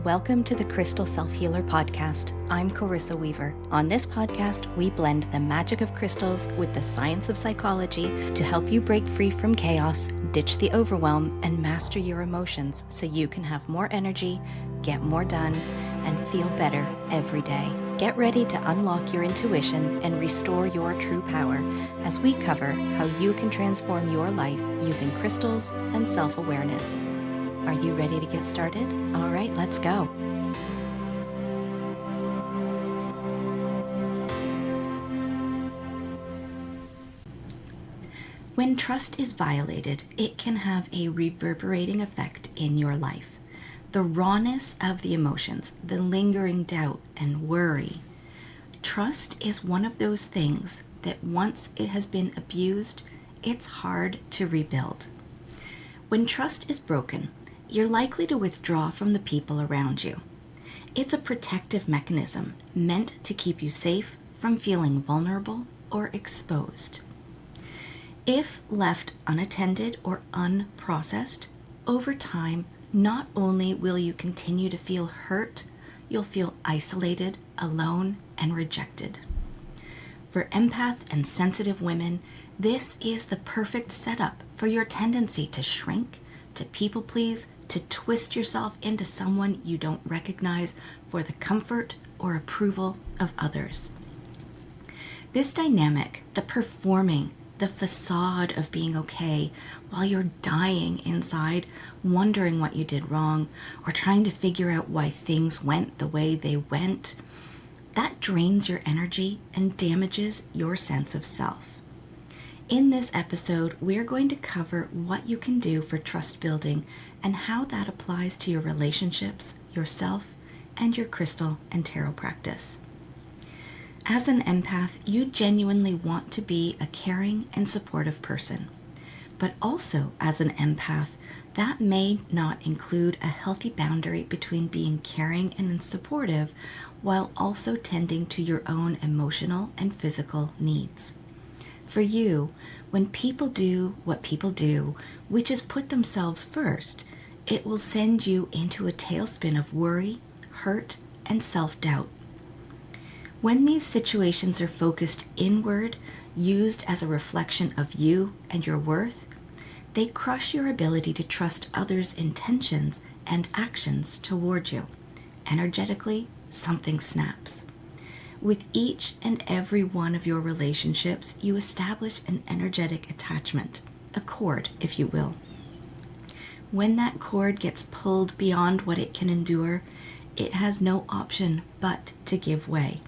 Welcome to the Crystal Self-Healer Podcast. I'm Carissa Weaver. On this podcast, we blend the magic of crystals with the science of psychology to help you break free from chaos, ditch the overwhelm, and master your emotions so you can have more energy, get more done, and feel better every day. Get ready to unlock your intuition and restore your true power as we cover how you can transform your life using crystals and self-awareness. Are you ready to get started? All right, let's go. When trust is violated, it can have a reverberating effect in your life. The rawness of the emotions, the lingering doubt and worry. Trust is one of those things that once it has been abused, it's hard to rebuild. When trust is broken, you're likely to withdraw from the people around you. It's a protective mechanism meant to keep you safe from feeling vulnerable or exposed. If left unattended or unprocessed, over time, not only will you continue to feel hurt, you'll feel isolated, alone, and rejected. For empath and sensitive women, this is the perfect setup for your tendency to shrink, to people please, to twist yourself into someone you don't recognize for the comfort or approval of others. This dynamic, the performing, the facade of being okay while you're dying inside, wondering what you did wrong, or trying to figure out why things went the way they went, that drains your energy and damages your sense of self. In this episode, we're going to cover what you can do for trust building and how that applies to your relationships, yourself, and your crystal and tarot practice. As an empath, you genuinely want to be a caring and supportive person. But also, as an empath, that may not include a healthy boundary between being caring and supportive while also tending to your own emotional and physical needs. For you, when people do what people do, which is put themselves first, it will send you into a tailspin of worry, hurt, and self-doubt. When these situations are focused inward, used as a reflection of you and your worth, they crush your ability to trust others' intentions and actions toward you. Energetically, something snaps. With each and every one of your relationships, you establish an energetic attachment, a cord, if you will. When that cord gets pulled beyond what it can endure, it has no option but to give way.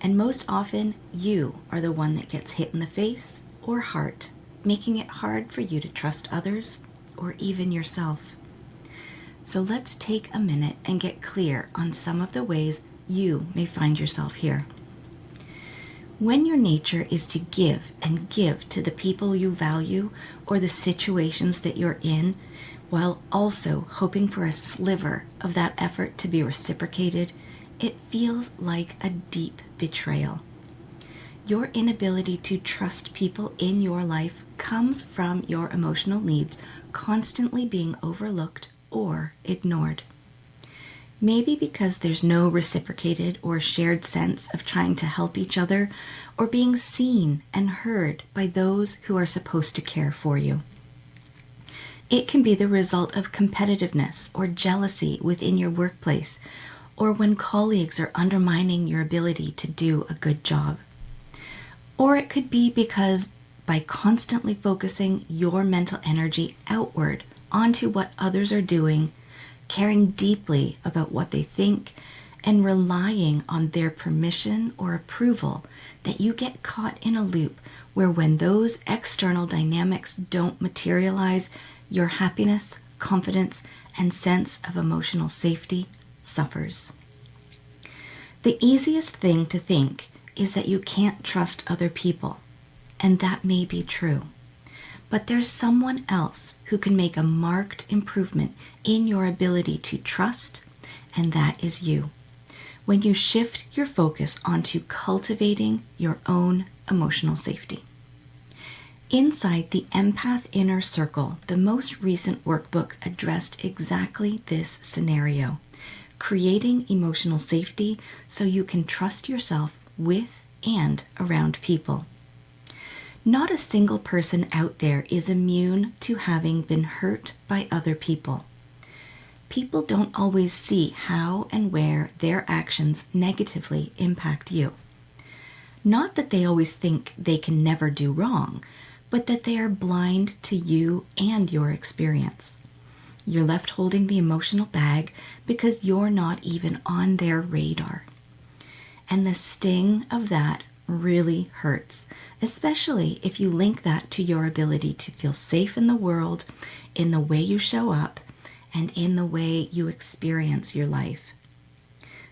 And most often, you are the one that gets hit in the face or heart, making it hard for you to trust others or even yourself. So let's take a minute and get clear on some of the ways you may find yourself here. When your nature is to give and give to the people you value or the situations that you're in, while also hoping for a sliver of that effort to be reciprocated, it feels like a deep betrayal. Your inability to trust people in your life comes from your emotional needs constantly being overlooked or ignored. Maybe because there's no reciprocated or shared sense of trying to help each other or being seen and heard by those who are supposed to care for you. It can be the result of competitiveness or jealousy within your workplace, or when colleagues are undermining your ability to do a good job. Or it could be because by constantly focusing your mental energy outward onto what others are doing, caring deeply about what they think, and relying on their permission or approval, that you get caught in a loop where when those external dynamics don't materialize, your happiness, confidence, and sense of emotional safety suffers. The easiest thing to think is that you can't trust other people, and that may be true. But there's someone else who can make a marked improvement in your ability to trust, and that is you. When you shift your focus onto cultivating your own emotional safety. Inside the Empath Inner Circle, the most recent workbook addressed exactly this scenario, creating emotional safety so you can trust yourself with and around people. Not a single person out there is immune to having been hurt by other people. People don't always see how and where their actions negatively impact you. Not that they always think they can never do wrong, but that they are blind to you and your experience. You're left holding the emotional bag because you're not even on their radar. And the sting of that really hurts, especially if you link that to your ability to feel safe in the world, in the way you show up, and in the way you experience your life.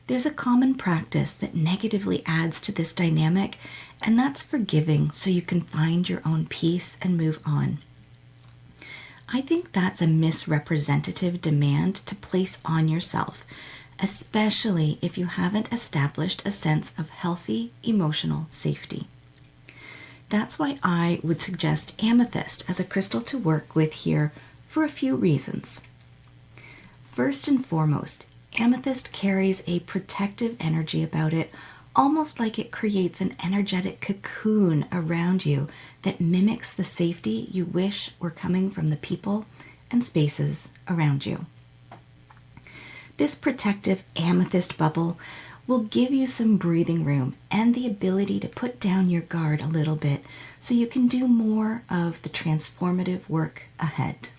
There's a common practice that negatively adds to this dynamic, and that's forgiving so you can find your own peace and move on. I think that's a misrepresentative demand to place on yourself, especially if you haven't established a sense of healthy emotional safety. That's why I would suggest Amethyst as a crystal to work with here for a few reasons. First and foremost, Amethyst carries a protective energy about it, almost like it creates an energetic cocoon around you that mimics the safety you wish were coming from the people and spaces around you. This protective amethyst bubble will give you some breathing room and the ability to put down your guard a little bit so you can do more of the transformative work ahead.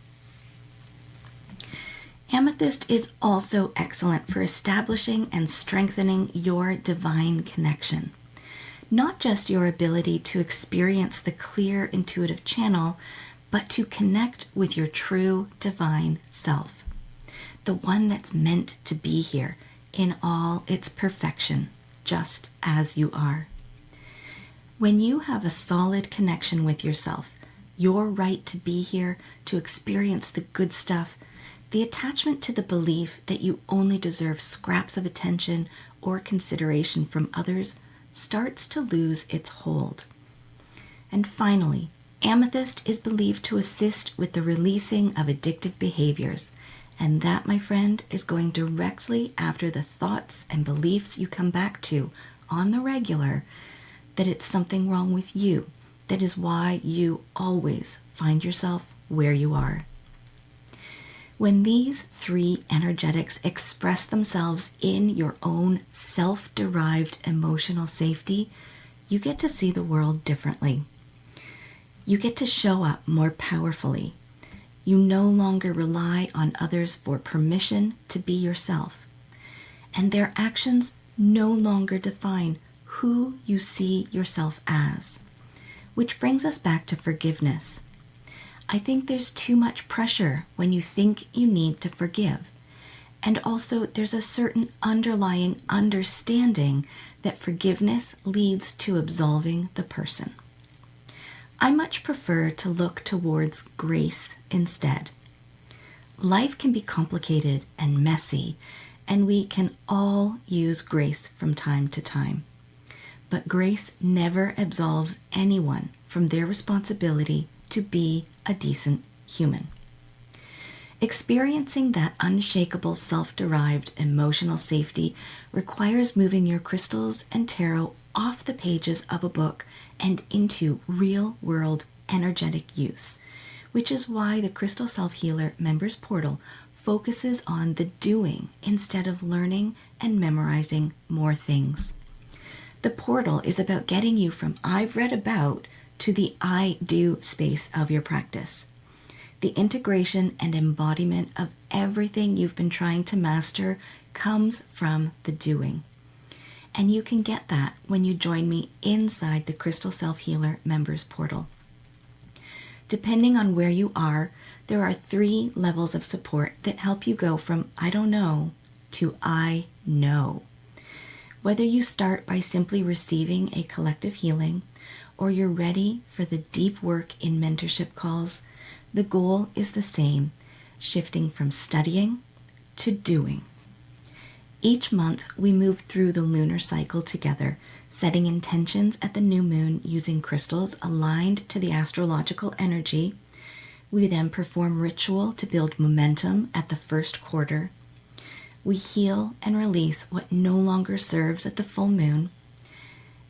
Amethyst is also excellent for establishing and strengthening your divine connection. Not just your ability to experience the clear intuitive channel, but to connect with your true divine self, the one that's meant to be here in all its perfection, just as you are. When you have a solid connection with yourself, your right to be here, to experience the good stuff, the attachment to the belief that you only deserve scraps of attention or consideration from others starts to lose its hold. And finally, Amethyst is believed to assist with the releasing of addictive behaviors, and that, my friend, is going directly after the thoughts and beliefs you come back to on the regular that it's something wrong with you. That is why you always find yourself where you are. When these three energetics express themselves in your own self-derived emotional safety, you get to see the world differently. You get to show up more powerfully. You no longer rely on others for permission to be yourself. And their actions no longer define who you see yourself as. Which brings us back to forgiveness. I think there's too much pressure when you think you need to forgive. And also there's a certain underlying understanding that forgiveness leads to absolving the person. I much prefer to look towards grace instead. Life can be complicated and messy, and we can all use grace from time to time. But grace never absolves anyone from their responsibility to be a decent human. Experiencing that unshakable self-derived emotional safety requires moving your crystals and tarot off the pages of a book and into real-world energetic use, which is why the Crystal Self-Healer Members Portal focuses on the doing instead of learning and memorizing more things. The portal is about getting you from I've read about to the I do space of your practice. The integration and embodiment of everything you've been trying to master comes from the doing. And you can get that when you join me inside the Crystal Self-Healer Members Portal. Depending on where you are, there are 3 levels of support that help you go from I don't know to I know. Whether you start by simply receiving a collective healing, or you're ready for the deep work in mentorship calls, the goal is the same, shifting from studying to doing. Each month, we move through the lunar cycle together, setting intentions at the new moon using crystals aligned to the astrological energy. We then perform ritual to build momentum at the first quarter. We heal and release what no longer serves at the full moon,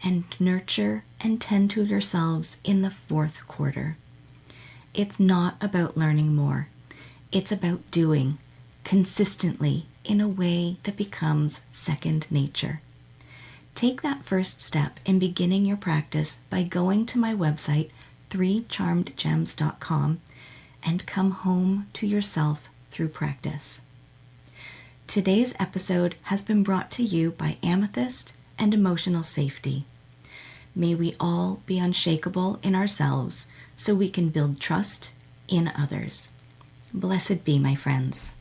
and nurture and tend to yourselves in the fourth quarter. It's not about learning more. It's about doing consistently in a way that becomes second nature. Take that first step in beginning your practice by going to my website, 3charmedgems.com, and come home to yourself through practice. Today's episode has been brought to you by Amethyst and Emotional Safety. May we all be unshakable in ourselves so we can build trust in others. Blessed be, my friends.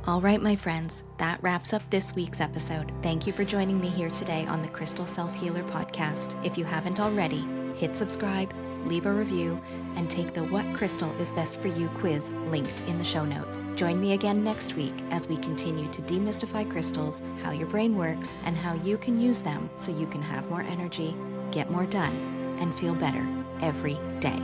All right, my friends, that wraps up this week's episode. Thank you for joining me here today on the Crystal Self-Healer podcast. If you haven't already, hit subscribe, leave a review, and take the What Crystal is Best for You quiz linked in the show notes. Join me again next week as we continue to demystify crystals, how your brain works, and how you can use them so you can have more energy, get more done, and feel better every day.